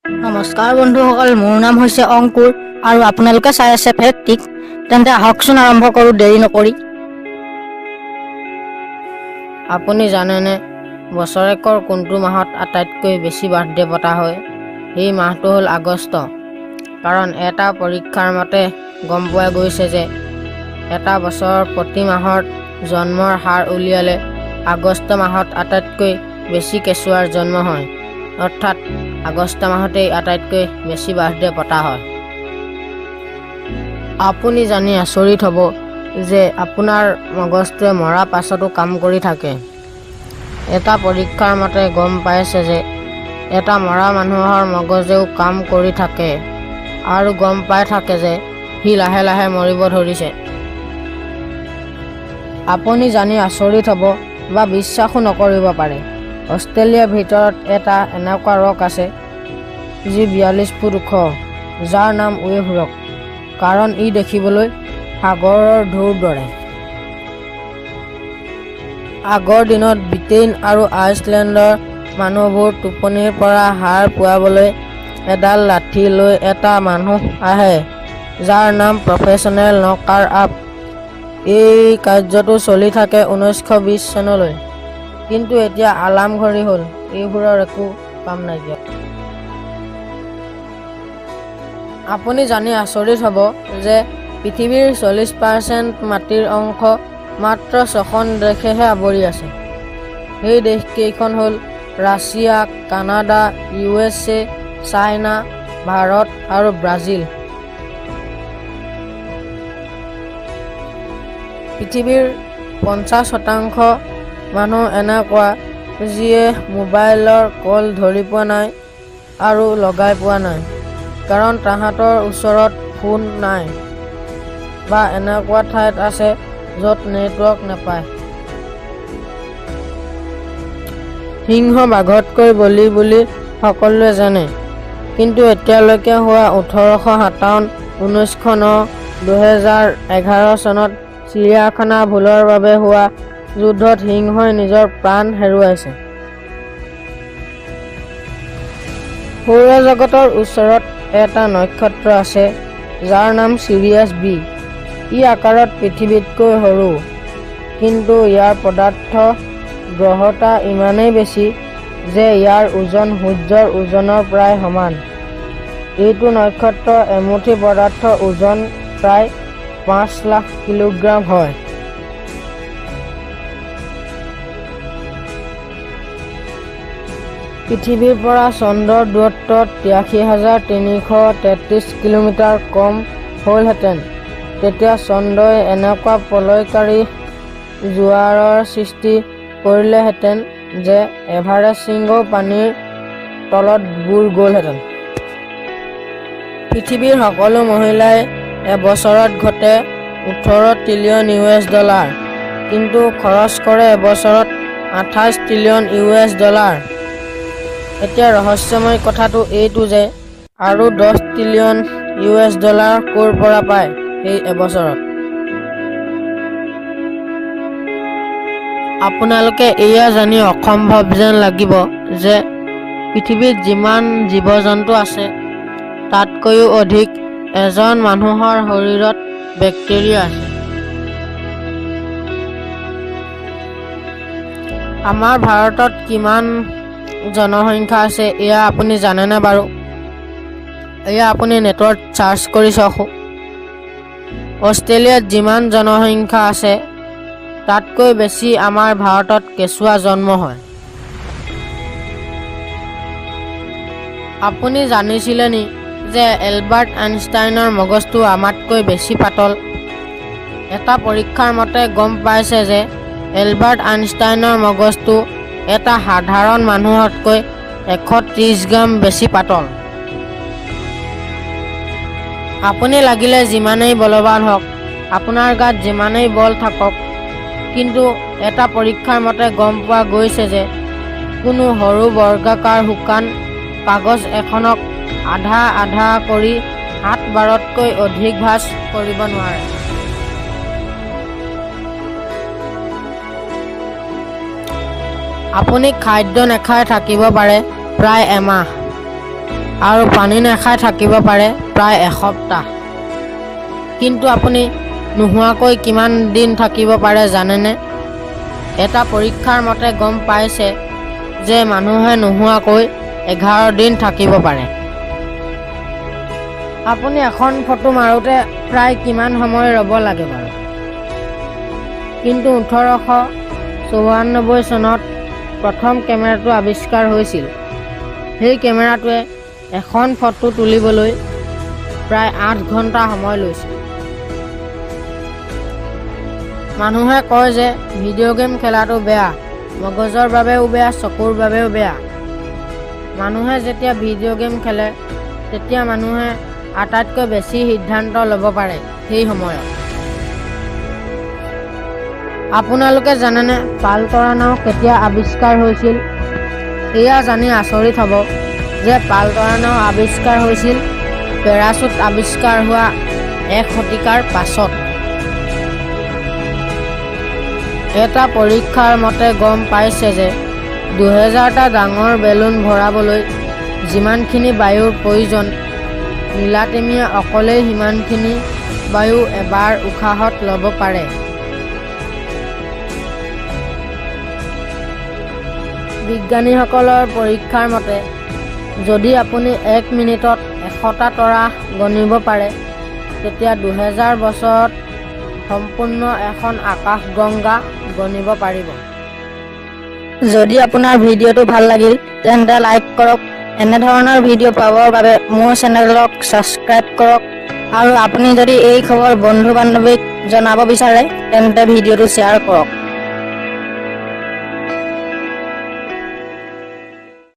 নমস্কাৰ বন্ধুসকল, মোৰ নাম হৈছে অংকুৰ আৰু আপোনালোকে চাই আছে ফেক্টিক। তেন্তে আহকচোন আৰম্ভ কৰোঁ দেৰি নকৰি। আপুনি জানেনে বছৰেকৰ কোনটো মাহত আটাইতকৈ বেছি বাৰ্থডে পতা হয়? সেই মাহটো হ'ল আগষ্ট। কাৰণ এটা পৰীক্ষাৰ মতে গম পোৱা গৈছে যে এটা বছৰৰ প্ৰতি মাহত জন্মৰ হাৰ উলিয়ালে আগষ্ট মাহত আটাইতকৈ বেছি কেঁচুৱাৰ জন্ম হয়। অৰ্থাৎ আগষ্ট মাহতেই আটাইতকৈ বেছি বাৰ্থডে পতা হয়। আপুনি জানি আচৰিত হ'ব যে আপোনাৰ মগজটোৱে মৰা পাছতো কাম কৰি থাকে। এটা পৰীক্ষাৰ মতে গম পাইছে যে এটা মৰা মানুহৰ মগজেও কাম কৰি থাকে আৰু গম পাই থাকে যে সি লাহে লাহে মৰিব ধৰিছে। আপুনি জানি আচৰিত হ'ব বা বিশ্বাসো নকৰিব পাৰে, অষ্ট্ৰেলিয়াৰ ভিতৰত এটা এনেকুৱা ৰক আছে যি 42 ফুট ওখ, যাৰ নাম ৱেভ ৰক। কাৰণ ই দেখিবলৈ সাগৰৰ ঢৌৰ দৰে। আগৰ দিনত ব্ৰিটেইন আৰু আইচলেণ্ডৰ মানুহবোৰ টোপনিৰ পৰা সাৰ পোৱাবলৈ এডাল লাঠি লৈ এটা মানুহ আহে, যাৰ নাম প্ৰফেচনেল নকাৰ আপ। এই কাৰ্যটো চলি থাকে 1920 চনলৈ। কিন্তু এতিয়া আলাম ঘড়ী হ'ল, এইবোৰৰ একো কাম নাইকিয়া। আপুনি জানি আচৰিত হ'ব যে পৃথিৱীৰ 40% মাটিৰ অংশ মাত্ৰ 6খন দেশেহে আৱৰি আছে। সেই দেশকেইখন হ'ল Russia, Canada, USA, China, Bharat আৰু ব্ৰাজিল। পৃথিৱীৰ 50% মানুহ এনেকুৱা যিয়ে মোবাইলৰ কল ধৰি পোৱা নাই আৰু লগাই পোৱা নাই, কাৰণ তাহাঁতৰ ওচৰত ফোন নাই বা এনেকুৱা ঠাইত আছে য'ত নেটৱৰ্ক নাপায়। সিংহ বাঘতকৈ বলি বুলি সকলোৱে জানে, কিন্তু এতিয়ালৈকে হোৱা 1857, 1909, 2011 চনত চিৰিয়াখানা ভুলৰ বাবে হোৱা যুদ্ধত সিংহই নিজৰ প্ৰাণ হেৰুৱাইছে। সৌৰজগতৰ ওচৰত এটা নক্ষত্ৰ আছে যাৰ নাম চিৰিয়াছ বি। ই আকাৰত পৃথিৱীতকৈ সৰু, কিন্তু ইয়াৰ পদাৰ্থ গ্ৰহতা ইমানেই বেছি যে ইয়াৰ ওজন সূৰ্যৰ ওজনৰ প্ৰায় সমান। এইটো নক্ষত্ৰৰ এমুঠি পদাৰ্থৰ ওজন প্ৰায় 5 লাখ কিলোগ্ৰাম হয়। পৃথিৱীৰ পৰা চন্দ্ৰৰ দূৰত্ব 83,333 কিলোমিটাৰ কম হ'লহেঁতেন, তেতিয়া চন্দ্ৰই এনেকুৱা প্ৰলয়কাৰী জোৱাৰৰ সৃষ্টি কৰিলেহেঁতেন যে এভাৰেষ্ট শৃংগও পানীৰ তলত বুৰ গ'লহেঁতেন। পৃথিৱীৰ সকলো মহিলাই এবছৰত ঘটে 18 ট্ৰিলিয়ন US$, কিন্তু খৰচ কৰে এবছৰত 28 ট্ৰিলিয়ন US$। এতিয়া ৰহস্যময় কথাটো এইটো যে আৰু 10 ট্ৰিলিয়ন US$ ক'ৰ পৰা পায় সেই এবছৰত। আপোনালোকে এয়া জানি অসম্ভৱ যেন লাগিব যে পৃথিৱীত যিমান জীৱ-জন্তু আছে তাতকৈও অধিক এজন মানুহৰ শৰীৰত বেক্টেৰিয়া আছে। আমাৰ ভাৰতত কিমান জনসংখ্যা আছে এয়া আপুনি জানেনে বাৰু? এয়া আপুনি নেটত চাৰ্চ কৰি চাওক। অষ্ট্ৰেলিয়াত যিমান জনসংখ্যা আছে তাতকৈ বেছি আমাৰ ভাৰতত কেঁচুৱা জন্ম হয়। আপুনি জানিছিলে নি যে এলবাৰ্ট আইনষ্টাইনৰ মগজটো আমাতকৈ বেছি পাতল? এটা পৰীক্ষাৰ মতে গম পাইছে যে এলবাৰ্ট আইনষ্টাইনৰ মগজটো এটা সাধাৰণ মানুহতকৈ 130 গ্ৰাম বেছি পাতল। আপুনি লাগিলে যিমানেই বলৱান হওক, আপোনাৰ গাত যিমানেই বল থাকক, কিন্তু এটা পৰীক্ষাৰ মতে গম পোৱা গৈছে যে কোনো সৰু বৰ্গাকাৰ শুকান কাগজ এখনক আধা আধা কৰি 7 বাৰতকৈ অধিক ভাঁজ কৰিব নোৱাৰে। আপুনি খাদ্য নাখাই থাকিব পাৰে প্ৰায় এমাহ, আৰু পানী নাখাই থাকিব পাৰে প্ৰায় এসপ্তাহ। কিন্তু আপুনি নোহোৱাকৈ কিমান দিন থাকিব পাৰে জানেনে? এটা পৰীক্ষাৰ মতে গম পাইছে যে মানুহে নোহোৱাকৈ 11 দিন থাকিব পাৰে। আপুনি এখন ফটো মাৰোঁতে প্ৰায় কিমান সময় ৰ'ব লাগে বাৰু? কিন্তু 1894 চনত প্ৰথম কেমেৰাটো আৱিষ্কাৰ হৈছিল। সেই কেমেৰাটোৱে এখন ফটো তুলিবলৈ প্ৰায় 8 ঘণ্টা সময় লৈছিল। মানুহে কয় যে ভিডিঅ' গেম খেলাটো বেয়া, মগজৰ বাবেও বেয়া, চকুৰ বাবেও বেয়া। মানুহে যেতিয়া ভিডিঅ' গেম খেলে তেতিয়া মানুহে আটাইতকৈ বেছি সিদ্ধান্ত ল'ব পাৰে সেই সময়ত। আপোনালোকে জানেনে পালতৰা নাও কেতিয়া আৱিষ্কাৰ হৈছিল? এয়া জানি আচৰিত হ'ব যে পালতৰা নাও আৱিষ্কাৰ হৈছিল পেৰাচুট আৱিষ্কাৰ হোৱা 1 শতিকাৰ পাছত। এটা পৰীক্ষাৰ মতে গম পাইছে যে 2000টা ডাঙৰ বেলুন ভৰাবলৈ যিমানখিনি বায়ুৰ প্ৰয়োজন, নীলাতিমিয়ে অকলেই সিমানখিনি বায়ু এবাৰ উশাহত ল'ব পাৰে। বিজ্ঞানীসকলৰ পৰীক্ষাৰ মতে যদি আপুনি 1 মিনিটত 100টা তৰা গণিব পাৰে, তেতিয়া 2000 বছৰত সম্পূৰ্ণ এখন আকাশগংগা গণিব পাৰিব। যদি আপোনাৰ ভিডিঅ'টো ভাল লাগিল তেন্তে লাইক কৰক। এনেধৰণৰ ভিডিঅ' পাবৰ বাবে মোৰ চেনেলক ছাবস্ক্ৰাইব কৰক আৰু আপুনি যদি এই খবৰ বন্ধু বান্ধৱীক জনাব বিচাৰে তেন্তে ভিডিঅ'টো শ্বেয়াৰ কৰক।